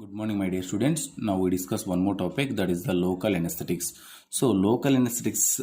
Good morning, my dear students. Now we discuss one more topic, that is the local anesthetics. So local anesthetics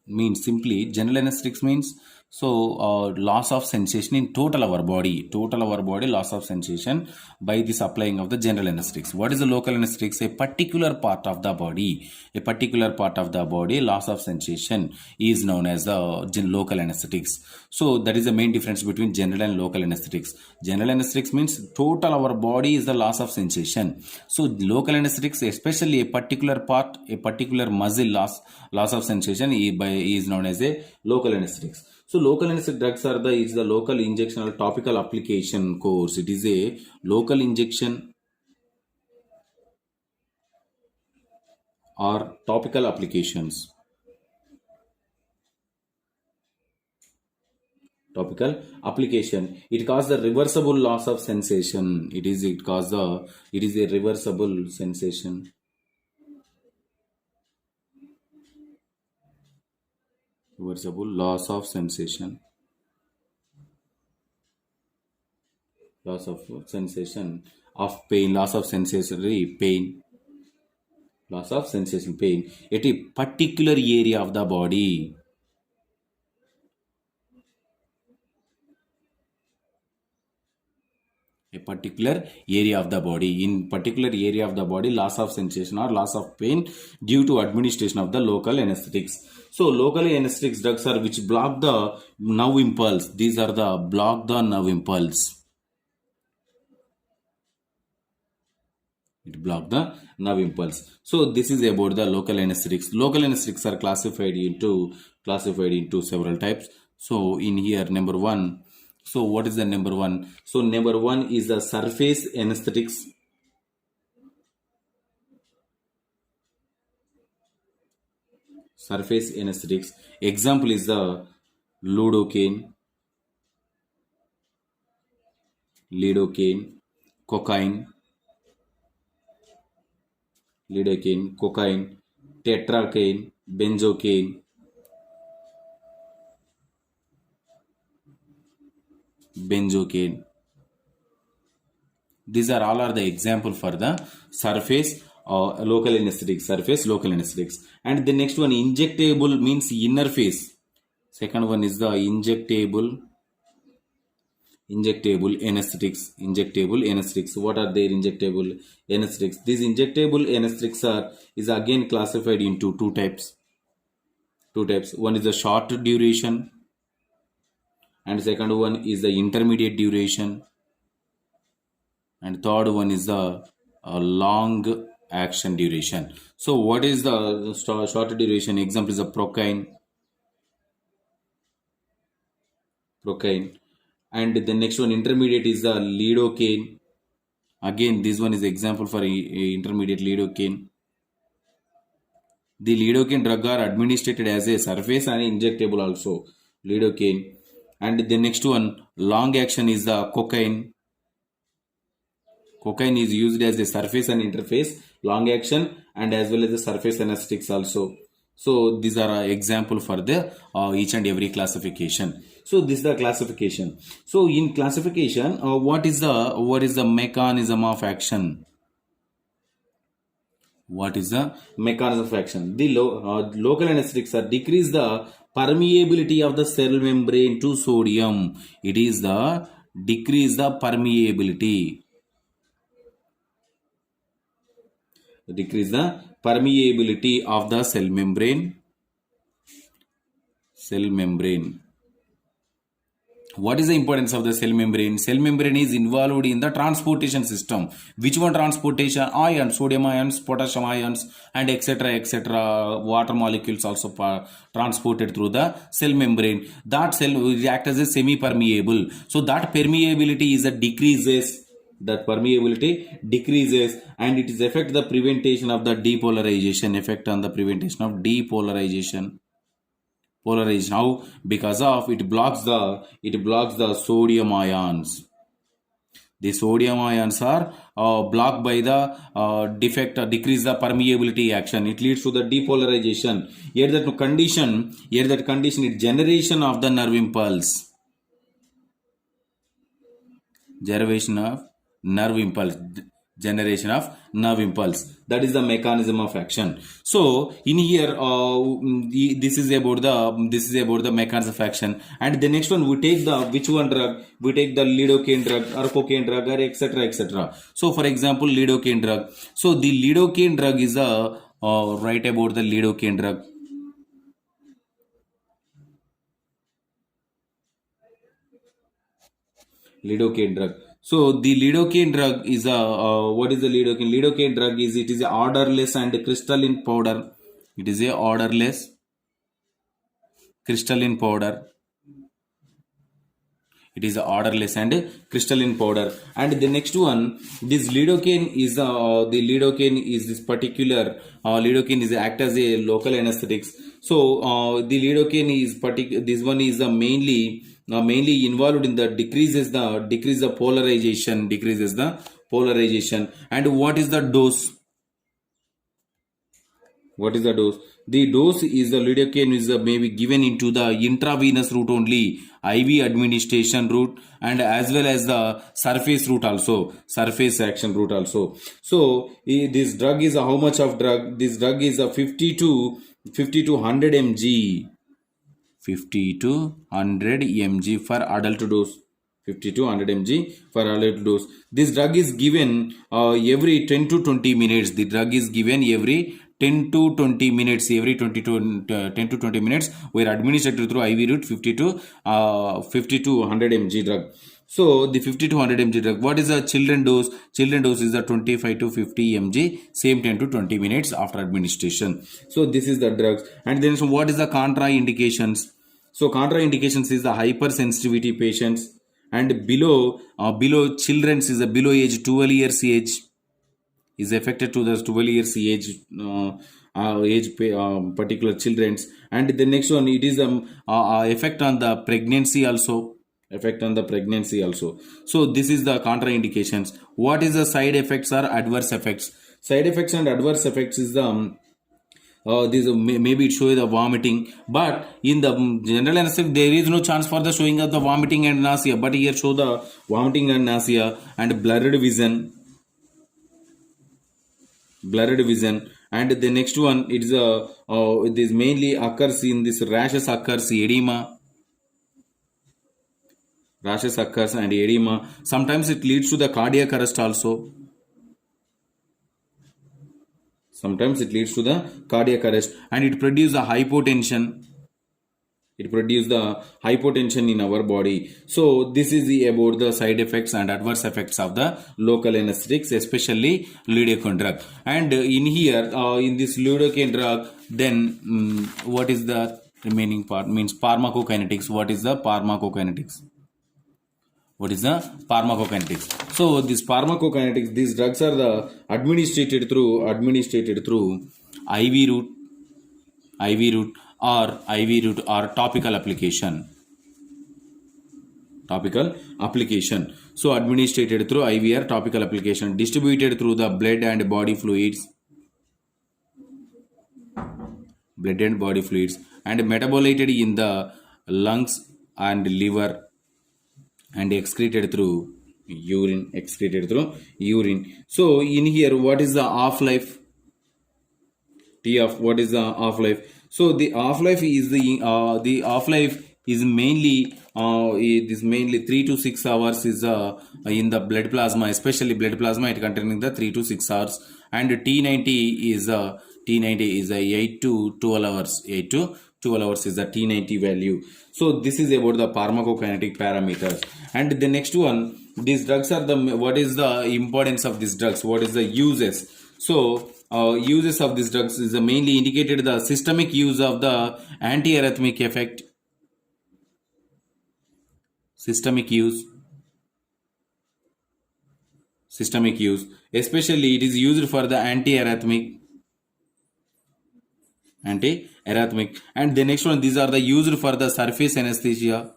means simply general anesthetics means loss of sensation in total our body loss of sensation by the supplying of the general anesthetics. What is the local anesthetics? A particular part of the body loss of sensation is known as the local anesthetics. So that is the main difference between general and local anesthetics. General anesthetics means total our body is the loss of sensation. So local anesthetics, especially a particular part, a particular muscle loss of sensation is known as a local anesthetics. So local anesthetic drugs are is the local injection or topical application course. It is a local injection or topical applications. Topical application. It causes the reversible loss of sensation. It is a reversible sensation. Reversible loss of sensation. Loss of sensation of pain. Loss of sensory pain. Loss of sensation pain at a particular area of the body. A particular area of the body. In particular area of the body, loss of sensation or loss of pain due to administration of the local anesthetics. So local anesthetics drugs are which block the nerve impulse. These are the block the nerve impulse. It block the nerve impulse. So this is about the local anesthetics. Local anesthetics are classified into several types. So in here, number one. So what is the number one? So number one is the surface anesthetics. Surface anesthetics. Example is the lidocaine, cocaine, tetracaine, benzocaine. These are all are the example for the surface local anesthetics. Surface local anesthetics. And the next one, injectable means inner face. Second one is the injectable anesthetics. What are their injectable anesthetics? These injectable anesthetics is again classified into two types. One is the short duration, and second one is the intermediate duration, and third one is the long action duration. So what is the short duration? Example is the procaine, and the next one intermediate is the lidocaine. Again, this one is example for intermediate lidocaine. The lidocaine drug are administered as a surface and injectable also, lidocaine. And the next one, long action, is the cocaine. Cocaine is used as a surface and interface, long action, and as well as the surface anesthetics also. So these are example for the each and every classification. So this is the classification. So in classification, what is the mechanism of action? What is the mechanism of action? The local anesthetics are decrease the permeability of the cell membrane to sodium. It is the decrease the permeability. Decrease the permeability of the cell membrane. What is the importance of the cell membrane? Cell membrane is involved in the transportation system. Which one transportation? Ions, sodium ions, potassium ions, and etc. Water molecules also transported through the cell membrane. That cell will act as a semi-permeable. So that permeability is a decreases. That permeability decreases, and it is affect the prevention of the depolarization. Effect on the prevention of depolarization. Polarization. How? Because of it blocks the sodium ions. The sodium ions are blocked by the decrease the permeability action. It leads to the depolarization. Here that condition is generation of the nerve impulse. Generation of nerve impulse. generation of nerve impulse. That is the mechanism of action. So in here this is about the mechanism of action. And the next one, we take the which one drug, we take the lidocaine drug or cocaine drug or etc etc. So for example, lidocaine drug. So the lidocaine drug is a write about the lidocaine drug. Lidocaine drug. So the lidocaine drug is a what is the lidocaine? Lidocaine drug is, it is a odorless and crystalline powder. It is a odorless crystalline powder. It is a odorless and crystalline powder. And the next one, this lidocaine is this particular lidocaine is act as a local anesthetics. So the lidocaine is this one is mainly involved in the decreases the polarization. And what is the dose? What is the dose? The dose is the lidocaine is maybe given into the intravenous route only, IV administration route, and as well as the surface route also, surface action route also. So this drug is how much of drug? This drug is a 50 to 100 mg. 50 to 100 mg for adult dose. 50 to 100 mg for adult dose. This drug is given every 10 to 20 minutes. The drug is given every 10 to 20 minutes. Every 10 to 20 minutes we are administered through IV route 50 to 100 mg drug. So the 50 to 100 mg drug. What is the children dose? Children dose is the 25 to 50 mg, same 10 to 20 minutes after administration. So this is the drugs. And then so what is the contraindications? So contraindications is the hypersensitivity patients, and below children's is a below age 12 years age is affected to the 12 years age particular children's. And the next one, it is effect on the pregnancy also. So this is the contraindications. What is the side effects or adverse effects? Side effects and adverse effects is the this maybe it shows the vomiting, but in the general anesthetic there is no chance for the showing of the vomiting and nausea, but here show the vomiting and nausea and blurred vision. And the next one, it is this mainly occurs in this rashes and edema. Sometimes it leads to the cardiac arrest also. And it produces the hypotension. In our body. So this is about the side effects and adverse effects of the local anesthetics, especially lidocaine drug. And in here, in this lidocaine drug, then what is the remaining part? Means pharmacokinetics. What is the pharmacokinetics? So this pharmacokinetics, these drugs are the administered through IV route or topical application. So administered through IV or topical application, distributed through the blood and body fluids, and metabolated in the lungs and liver, and excreted through urine. So in here, what is the half-life? What is the half-life? So the half-life is mainly 3 to 6 hours is in the blood plasma, especially blood plasma, it containing the 3 to 6 hours. And T90 is 8 to 12 hours. 8 to 12 hours is the T90 value. So this is about the pharmacokinetic parameters. And the next one, these drugs are what is the importance of these drugs? What is the uses? So uses of these drugs is mainly indicated the systemic use of the antiarrhythmic effect. Systemic use. Especially it is used for the antiarrhythmic. And the next one, these are the used for the surface anesthesia.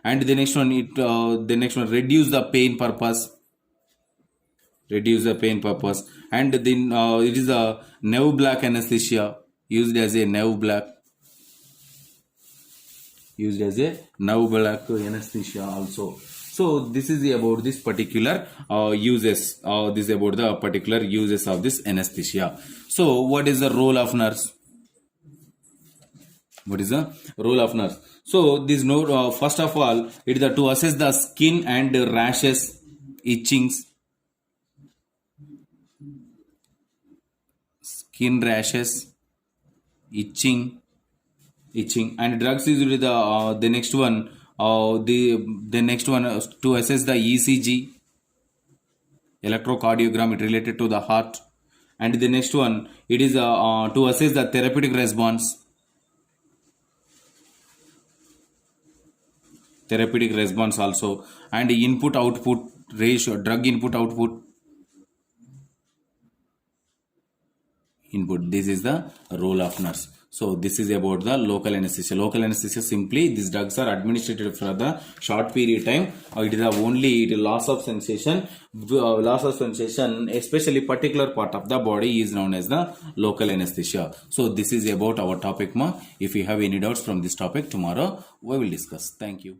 And the next one, reduce the pain purpose. And then it is a nerve block anesthesia, used as a nerve block anesthesia also. So this is about this particular uses. This is about the particular uses of this anesthesia. So what is the role of nurse? What is the role of nurse? So this note, first of all, it is to assess the skin and rashes, itchings, skin rashes, itching, and drugs is the next one. The next one to assess the ECG, electrocardiogram, it related to the heart, and the next one it is to assess the therapeutic response also, and input output ratio, drug input output input. This is the role of nurse. So this is about the local anesthesia. Local anesthesia, simply these drugs are administered for the short period time. It is the only loss of sensation, especially particular part of the body is known as the local anesthesia. So this is about our topic ma. If you have any doubts from this topic, tomorrow we will discuss. Thank you.